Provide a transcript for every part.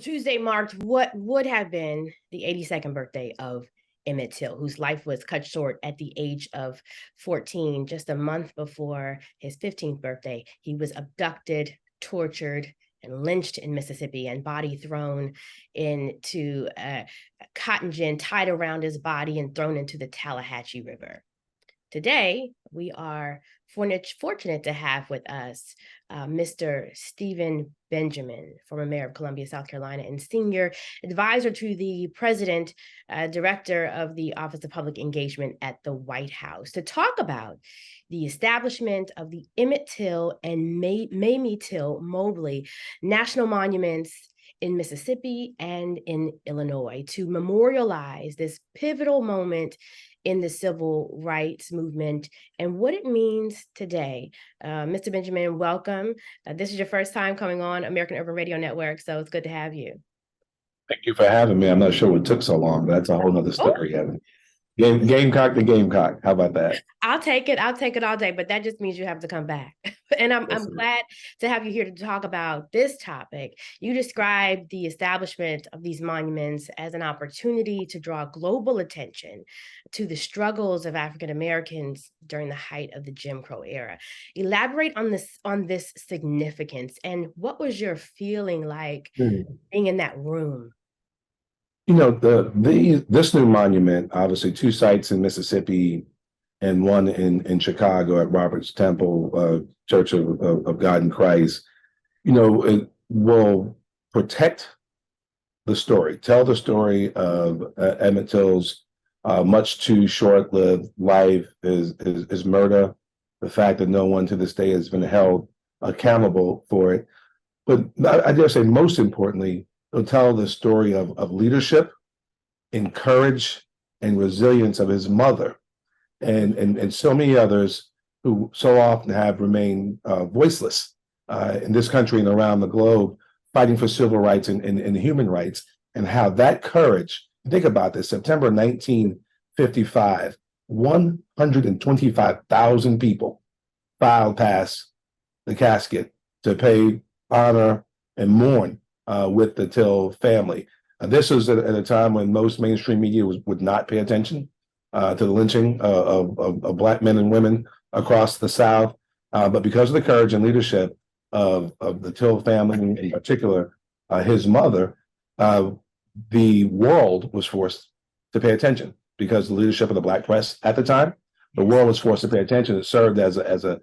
Tuesday marked what would have been the 82nd birthday of Emmett Till, whose life was cut short at the age of 14. Just a month before his 15th birthday, he was abducted, tortured, and lynched in Mississippi, and body thrown into a cotton gin tied around his body and thrown into the Tallahatchie River. Today, we are fortunate to have with us Mr. Stephen Benjamin, former mayor of Columbia, South Carolina, and senior advisor to the president, director of the Office of Public Engagement at the White House, to talk about the establishment of the Emmett Till and Mamie Till Mobley national monuments in Mississippi and in Illinois, to memorialize this pivotal moment in the civil rights movement and what it means today. Mr. Benjamin, welcome. This is your first time coming on American Urban Radio Network, so it's good to have you. Thank you for having me. I'm not sure what took so long. That's a whole nother story. Gamecock to Gamecock. How about that? I'll take it all day, but that just means you have to come back. And I'm glad to have you here to talk about this topic. You described the establishment of these monuments as an opportunity to draw global attention to the struggles of African Americans during the height of the Jim Crow era. Elaborate on this significance, and what was your feeling like being in that room? You know, this new monument, obviously 2 sites in Mississippi and 1 in Chicago at Robert's Temple, Church of God in Christ, you know, it will protect the story, tell the story of Emmett Till's much too short-lived life, his murder, the fact that no one to this day has been held accountable for it. But I dare say, most importantly, it'll tell the story of leadership and courage and resilience of his mother and so many others who so often have remained voiceless in this country and around the globe, fighting for civil rights and human rights, and how that courage, think about this, September 1955, 125,000 people filed past the casket to pay honor and mourn with the Till family. This was at a time when most mainstream media would not pay attention to the lynching of Black men and women across the South. But because of the courage and leadership of the Till family, in particular, his mother, the world was forced to pay attention because of the leadership of the Black press at the time. The world was forced to pay attention. It served as a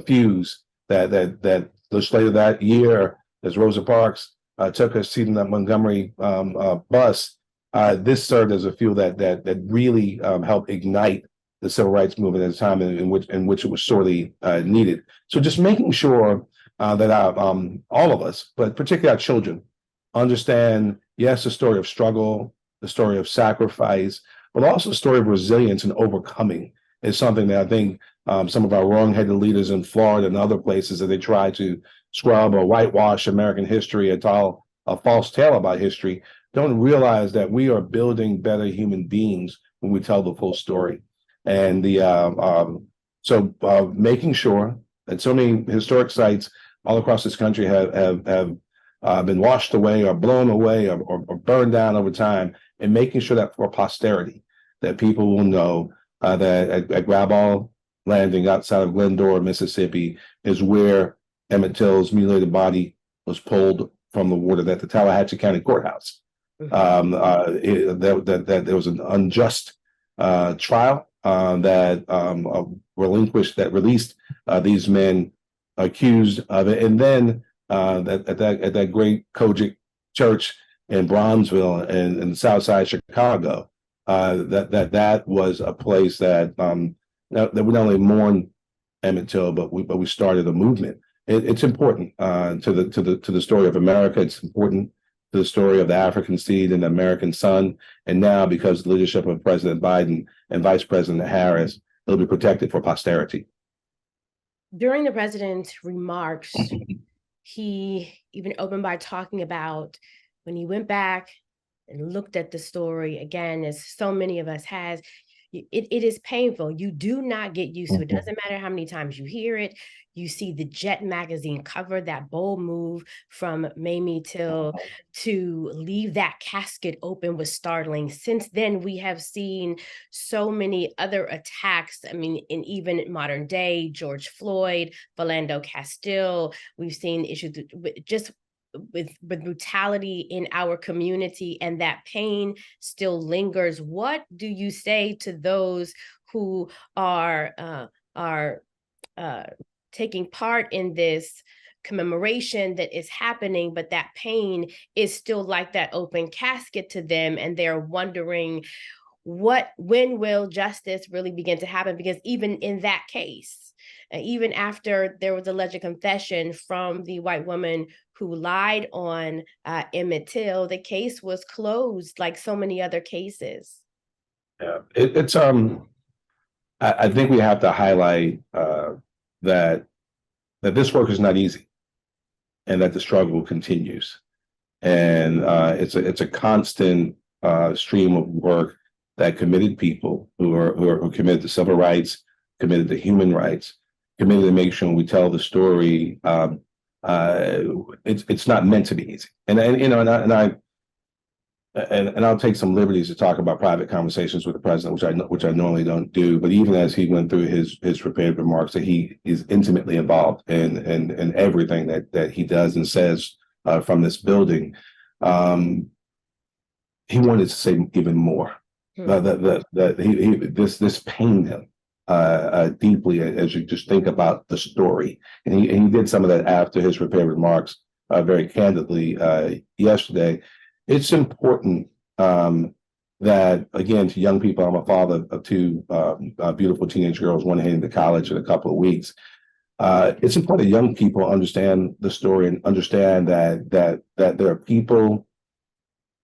fuse that just later that year, as Rosa Parks took her seat in that Montgomery bus, this served as a fuel that really helped ignite the civil rights movement at a time in which it was sorely needed. So just making sure that all of us, but particularly our children, understand, yes, the story of struggle, the story of sacrifice, but also the story of resilience and overcoming is something that I think some of our wrong-headed leaders in Florida and other places that they try to scrub or whitewash American history and tell a false tale about history don't realize that we are building better human beings when we tell the full story. And making sure that so many historic sites all across this country have been washed away or blown away or burned down over time, and making sure that for posterity, that people will know that at Graball Landing outside of Glendora, Mississippi, is where Emmett Till's mutilated body was pulled from the water, that the Tallahatchie County Courthouse, that there was an unjust trial that released these men accused of it, and then at that great Kojic church in Bronzeville and in South Side Chicago, that was a place that we not only mourn Emmett Till, but we started a movement. It's important to the story of America. It's important to the story of the African seed and the American son. And now, because of the leadership of President Biden and Vice President Harris, it'll be protected for posterity. During the president's remarks, he even opened by talking about when he went back and looked at the story again, as so many of us has, it is painful. You do not get used to it. Mhm. Doesn't matter how many times you hear it. You see the Jet magazine cover, that bold move from Mamie Till to leave that casket open was startling. Since then, we have seen so many other attacks. I mean, in even modern day, George Floyd, Philando Castile, we've seen issues with just with brutality in our community, and that pain still lingers. What do you say to those who are uh, taking part in this commemoration that is happening, but that pain is still like that open casket to them, and they're wondering when will justice really begin to happen? Because even in that case, even after there was alleged confession from the white woman who lied on Emmett Till, the case was closed like so many other cases. Yeah, it's I think we have to highlight that this work is not easy, and that the struggle continues, and it's a constant stream of work that committed people who are committed to civil rights, committed to human rights, committed to make sure we tell the story. Uh, it's not meant to be easy, and you know, and I'll take some liberties to talk about private conversations with the president, which I normally don't do. But even as he went through his prepared remarks, that he is intimately involved in everything that he does and says from this building. Um, he wanted to say even more. Hmm. This pained him deeply as you just think about the story, and he did some of that after his prepared remarks very candidly yesterday. It's important that, again, to young people, I'm a father of two beautiful teenage girls, one heading to college in a couple of weeks. It's important that young people understand the story and understand that there are people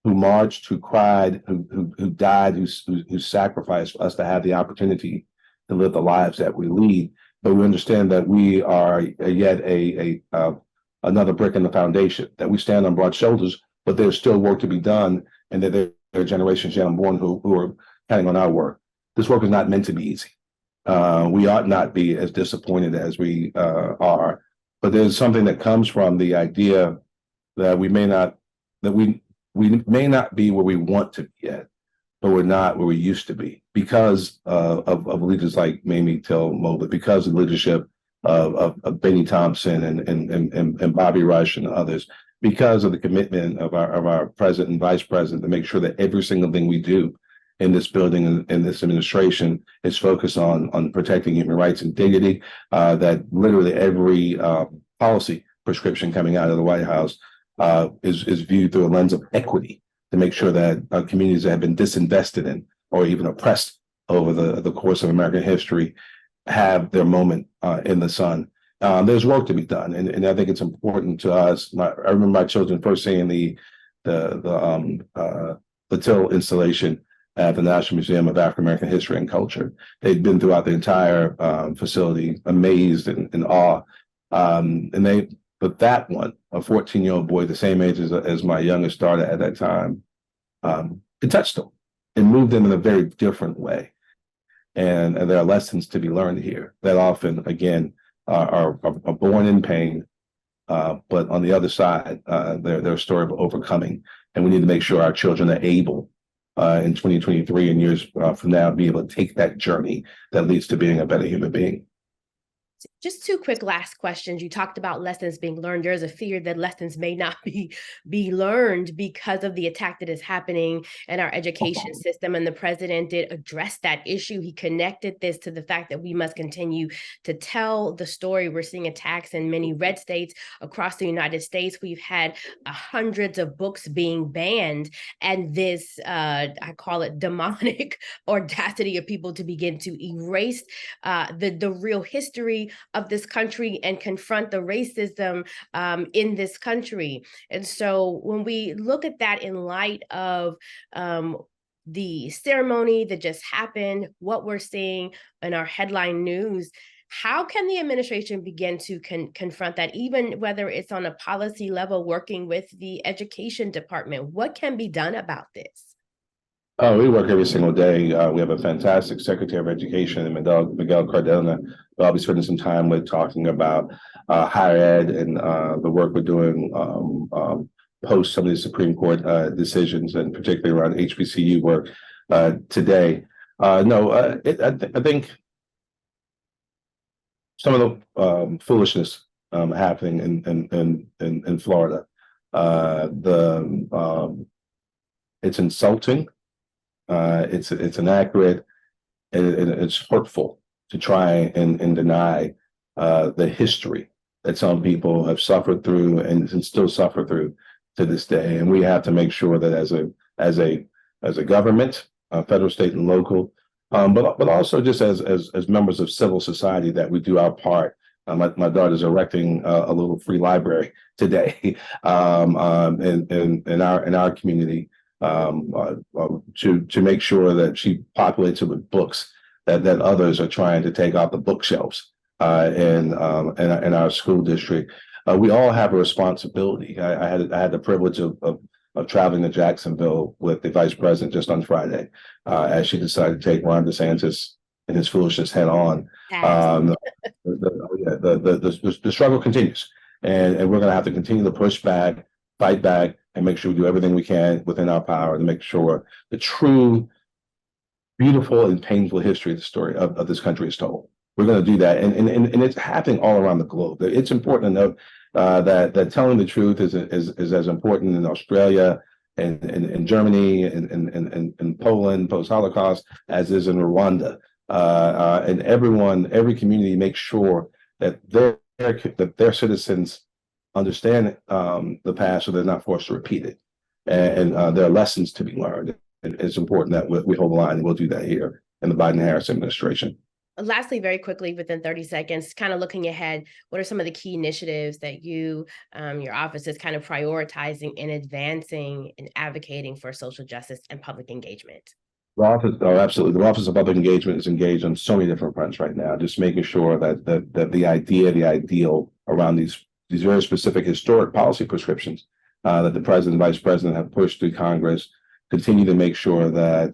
who marched, who cried, who died, who sacrificed for us to have the opportunity to live the lives that we lead. But we understand that we are yet another brick in the foundation, that we stand on broad shoulders, but there's still work to be done, and that there are generations yet unborn who are counting on our work. This work is not meant to be easy. We ought not be as disappointed as we are, but there's something that comes from the idea that we may not be where we want to be yet, but we're not where we used to be because of leaders like Mamie Till Mobley, because of the leadership of Benny Thompson and Bobby Rush and others, because of the commitment of our president and vice president to make sure that every single thing we do in this building and in this administration is focused on protecting human rights and dignity, that literally every policy prescription coming out of the White House is viewed through a lens of equity to make sure that communities that have been disinvested in or even oppressed over the course of American history have their moment in the sun. There's work to be done, and I think it's important to us. I remember my children first seeing the Till installation at the National Museum of African American History and Culture. They'd been throughout the entire facility, amazed and in awe, but that one, a 14-year-old boy, the same age as my youngest daughter at that time, it touched them. It moved them in a very different way. And there are lessons to be learned here that often, again, are born in pain, but on the other side, they're a story of overcoming. And we need to make sure our children are able, in 2023 and years from now, be able to take that journey that leads to being a better human being. Just two quick last questions. You talked about lessons being learned. There's a fear that lessons may not be learned because of the attack that is happening in our education system. And the president did address that issue. He connected this to the fact that we must continue to tell the story. We're seeing attacks in many red states across the United States. We've had hundreds of books being banned, and this I call it demonic audacity of people to begin to erase the real history of this country and confront the racism in this country. And so when we look at that in light of the ceremony that just happened, what we're seeing in our headline news, how can the administration begin to confront that, even whether it's on a policy level, working with the education department? What can be done about this? Oh, we work every single day. We have a fantastic Secretary of Education, Miguel Cardona, who I'll be spending some time with talking about higher ed and the work we're doing post some of the Supreme Court decisions, and particularly around HBCU work today. I think some of the foolishness happening in Florida. The It's insulting. It's inaccurate, and it's hurtful to try and deny the history that some people have suffered through and still suffer through to this day. And we have to make sure that as a government, federal, state, and local, but also just as members of civil society, that we do our part. My daughter's erecting a little free library today in our community, to make sure that she populates it with books that others are trying to take off the bookshelves in our school district. We all have a responsibility. I had the privilege of traveling to Jacksonville with the vice president just on Friday, as she decided to take Ron DeSantis and his foolishness head on. The struggle continues, and we're going to have to continue to push back, fight back, and make sure we do everything we can within our power to make sure the true, beautiful, and painful history of the story of this country is told. We're going to do that, and it's happening all around the globe. It's important to note that telling the truth is as important in Australia and in Germany and Poland post-Holocaust as is in Rwanda. And every community makes sure that their citizens understand the past, so they're not forced to repeat it. And there are lessons to be learned. And it's important that we hold the line, and we'll do that here in the Biden-Harris administration. Lastly, very quickly, within 30 seconds, kind of looking ahead, what are some of the key initiatives that you, your office is kind of prioritizing and advancing and advocating for social justice and public engagement? Absolutely. The Office of Public Engagement is engaged on so many different fronts right now, just making sure that the ideal around these very specific historic policy prescriptions that the president and vice president have pushed through Congress continue to make sure that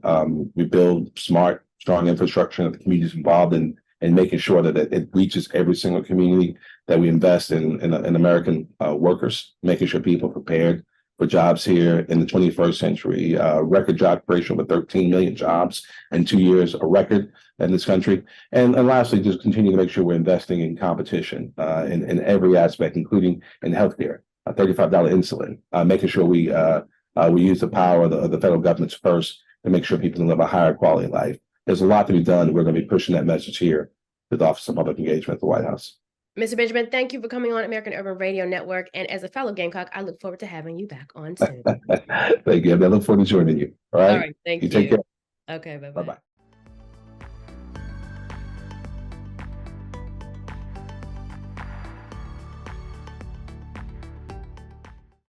we build smart, strong infrastructure that the communities involved in, and making sure that it reaches every single community, that we invest in American workers, making sure people are prepared for jobs here in the 21st century. Record job creation with 13 million jobs in 2 years, a record in this country. And lastly, just continue to make sure we're investing in competition in every aspect, including in healthcare, $35 insulin, making sure we use the power of the federal government's purse to make sure people can live a higher quality of life. There's a lot to be done. We're going to be pushing that message here to the Office of Public Engagement at the White House. Mr. Benjamin, thank you for coming on American Urban Radio Network. And as a fellow Gamecock, I look forward to having you back on soon. Thank you. I look forward to joining you. All right. All right. Thank you. Take care. Okay. Bye-bye. Bye-bye.